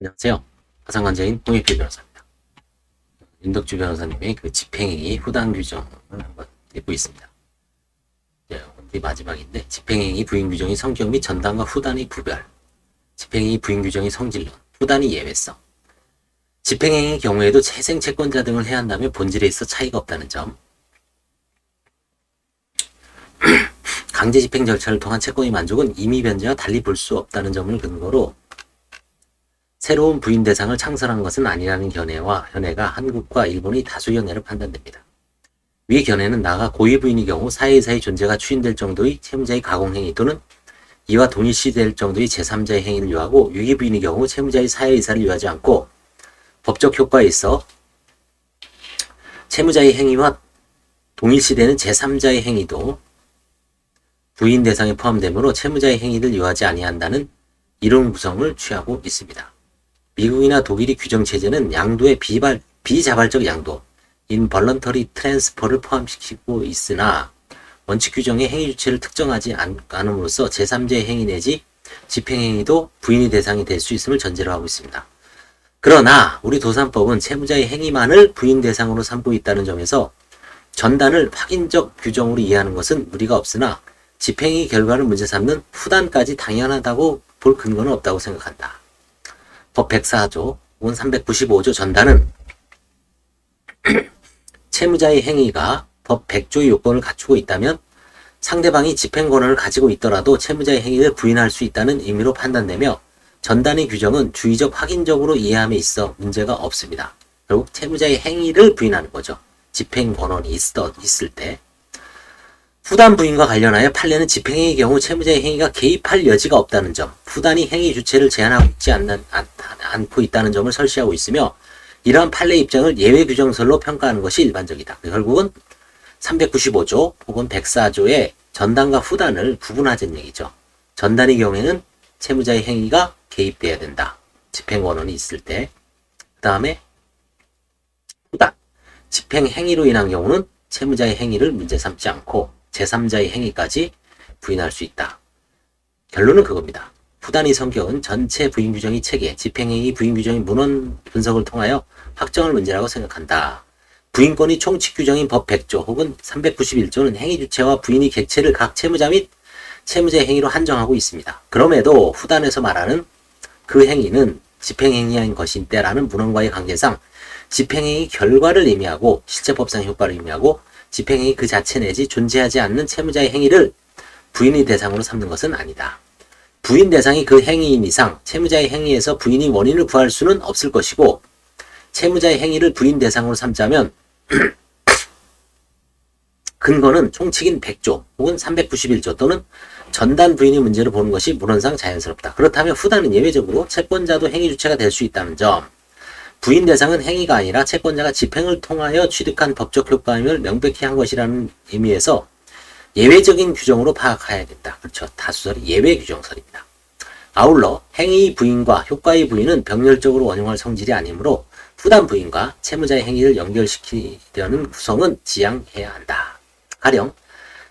안녕하세요. 화상관자인 홍익필 변호사입니다. 윤덕주 변호사님의 그 집행행위 후단 규정을 한번 읽고 있습니다. 이제 마지막인데, 집행행위 부인 규정이 성격 및 전단과 후단의 구별, 집행행위 부인 규정의 성질론, 후단의 예외성, 집행행위의 경우에도 채생 채권자 등을 해한다며 본질에 있어 차이가 없다는 점, 강제 집행 절차를 통한 채권의 만족은 임의 변제와 달리 볼 수 없다는 점을 근거로 새로운 부인 대상을 창설한 것은 아니라는 견해가 한국과 일본의 다수 견해로 판단됩니다. 위 견해는 나아가 고의 부인의 경우 사회이사의 존재가 추인될 정도의 채무자의 가공행위 또는 이와 동일시될 정도의 제3자의 행위를 유하고, 유기 부인의 경우 채무자의 사회이사를 유하지 않고 법적 효과에 있어 채무자의 행위와 동일시되는 제3자의 행위도 부인 대상에 포함되므로 채무자의 행위를 유하지 아니한다는 이론 구성을 취하고 있습니다. 미국이나 독일의 규정 체제는 양도의 비자발적 양도, involuntary transfer를 포함시키고 있으나 원칙 규정의 행위 주체를 특정하지 않음으로써 제3자의 행위 내지 집행행위도 부인의 대상이 될 수 있음을 전제로 하고 있습니다. 그러나 우리 도산법은 채무자의 행위만을 부인 대상으로 삼고 있다는 점에서 전단을 확인적 규정으로 이해하는 것은 무리가 없으나 집행의 결과를 문제 삼는 후단까지 당연하다고 볼 근거는 없다고 생각한다. 법 104조 혹은 395조 전단은 채무자의 행위가 법 100조의 요건을 갖추고 있다면 상대방이 집행 권한을 가지고 있더라도 채무자의 행위를 부인할 수 있다는 의미로 판단되며, 전단의 규정은 주의적 확인적으로 이해함에 있어 문제가 없습니다. 결국 채무자의 행위를 부인하는 거죠. 집행 권한이 있을 때. 후단 부인과 관련하여 판례는 집행행위의 경우 채무자의 행위가 개입할 여지가 없다는 점, 후단이 행위 주체를 제한하고 있지 않고 있다는 점을 설시하고 있으며, 이러한 판례 입장을 예외 규정설로 평가하는 것이 일반적이다. 결국은 395조 혹은 104조의 전단과 후단을 구분하자는 얘기죠. 전단의 경우에는 채무자의 행위가 개입돼야 된다. 집행권한이 있을 때. 그 다음에 후단, 집행행위로 인한 경우는 채무자의 행위를 문제 삼지 않고 제3자의 행위까지 부인할 수 있다. 결론은 그겁니다. 후단의 성격은 전체 부인 규정의 체계, 집행행위 부인 규정의 문헌 분석을 통하여 확정할 문제라고 생각한다. 부인권의 총칙 규정인 법 100조 혹은 391조는 행위 주체와 부인의 객체를 각 채무자 및 채무자의 행위로 한정하고 있습니다. 그럼에도 후단에서 말하는 그 행위는 집행행위인 것인데라는 문헌과의 관계상 집행행위 결과를 의미하고 실체법상 효과를 의미하고 집행행위 그 자체 내지 존재하지 않는 채무자의 행위를 부인의 대상으로 삼는 것은 아니다. 부인 대상이 그 행위인 이상 채무자의 행위에서 부인이 원인을 구할 수는 없을 것이고, 채무자의 행위를 부인 대상으로 삼자면 근거는 총칙인 100조 혹은 391조 또는 전단 부인의 문제로 보는 것이 문헌상 자연스럽다. 그렇다면 후단은 예외적으로 채권자도 행위 주체가 될 수 있다는 점, 부인 대상은 행위가 아니라 채권자가 집행을 통하여 취득한 법적 효과임을 명백히 한 것이라는 의미에서 예외적인 규정으로 파악해야겠다. 그렇죠. 다수설이 예외 규정설입니다. 아울러 행위 부인과 효과의 부인은 병렬적으로 원용할 성질이 아니므로 후단 부인과 채무자의 행위를 연결시키려는 구성은 지양해야 한다. 가령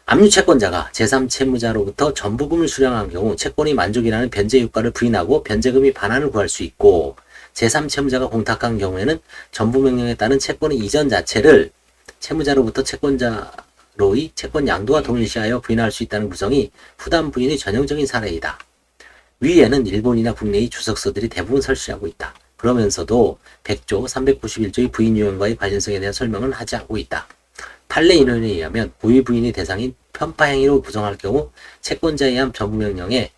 압류 채권자가 제3채무자로부터 전부금을 수령한 경우 채권의 만족이라는 변제 효과를 부인하고 변제금이 반환을 구할 수 있고, 제3채무자가 공탁한 경우에는 전부명령에 따른 채권의 이전 자체를 채무자로부터 채권자로의 채권 양도와 동일시하여 부인할 수 있다는 구성이 후단 부인의 전형적인 사례이다. 위에는 일본이나 국내의 주석서들이 대부분 설치하고 있다. 그러면서도 100조, 391조의 부인 유형과의 관련성에 대한 설명은 하지 않고 있다. 판례 인원에 의하면 고의 부인의 대상인 편파행위로 구성할 경우 채권자에 의한 전부명령에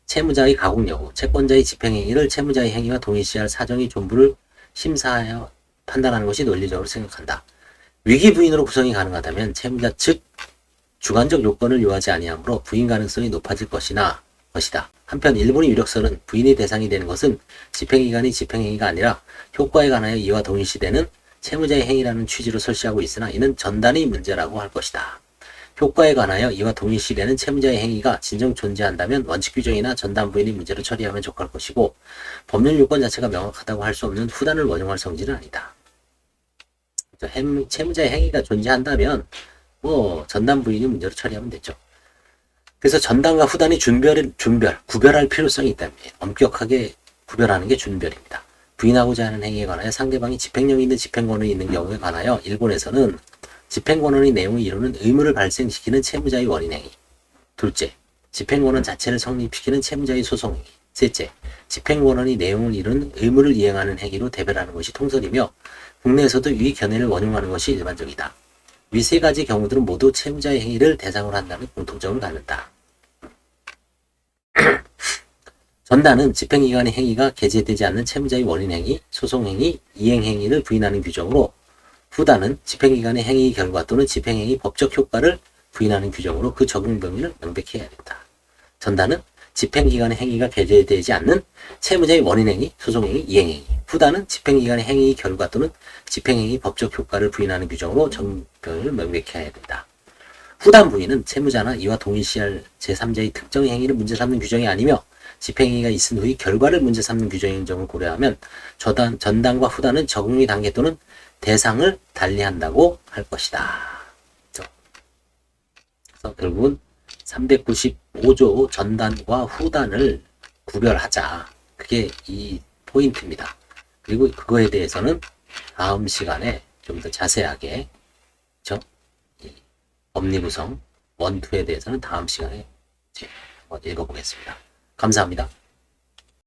채무자의 가공 여부, 채권자의 집행행위를 채무자의 행위와 동일시할 사정의 존부를 심사하여 판단하는 것이 논리적으로 생각한다. 위기 부인으로 구성이 가능하다면 채무자 측 주관적 요건을 요하지 아니하므로 부인 가능성이 높아질 것이다. 한편 일본의 유력서는 부인의 대상이 되는 것은 집행기관의 집행행위가 아니라 효과에 관하여 이와 동일시되는 채무자의 행위라는 취지로 설시하고 있으나 이는 전단의 문제라고 할 것이다. 효과에 관하여 이와 동일시되는 채무자의 행위가 진정 존재한다면 원칙 규정이나 전단 부인의 문제로 처리하면 족할 것이고, 법률 요건 자체가 명확하다고 할 수 없는 후단을 원용할 성질은 아니다. 채무자의 행위가 존재한다면 전단 부인의 문제로 처리하면 되죠. 그래서 전단과 후단이 구별할 필요성이 있다면 엄격하게 구별하는 게 준별입니다. 부인하고자 하는 행위에 관하여 상대방이 집행력이 있는 집행권이 있는 경우에 관하여 일본에서는 집행권의 내용을 이루는 의무를 발생시키는 채무자의 원인행위. 둘째, 집행권원 자체를 성립시키는 채무자의 소송행위. 셋째, 집행권원이 내용을 이루는 의무를 이행하는 행위로 대별하는 것이 통설이며 국내에서도 위 견해를 원용하는 것이 일반적이다. 위 세 가지 경우들은 모두 채무자의 행위를 대상으로 한다는 공통점을 갖는다. 전단은 집행기관의 행위가 게재되지 않는 채무자의 원인행위, 소송행위, 이행행위를 부인하는 규정으로 후단은 집행기관의 행위 결과 또는 집행행위 법적 효과를 부인하는 규정으로 그 적용 범위를 명백히 해야 된다. 전단은 집행기관의 행위가 게재되지 않는 채무자의 원인행위, 소송행위, 이행행위. 후단은 집행기관의 행위 결과 또는 집행행위 법적 효과를 부인하는 규정으로 적용 범위를 명백히 해야 된다. 후단 부인은 채무자나 이와 동일시할 제3자의 특정 행위를 문제 삼는 규정이 아니며 집행행위가 있은 후의 결과를 문제 삼는 규정의 점을 고려하면 전단과 후단은 적용의 단계 또는 대상을 달리한다고 할 것이다. 그래서 결국은 395조 전단과 후단을 구별하자. 그게 이 포인트입니다. 그리고 그거에 대해서는 다음 시간에 좀 더 자세하게 이 법리 구성 1, 2에 대해서는 다음 시간에 이제 읽어보겠습니다. 감사합니다.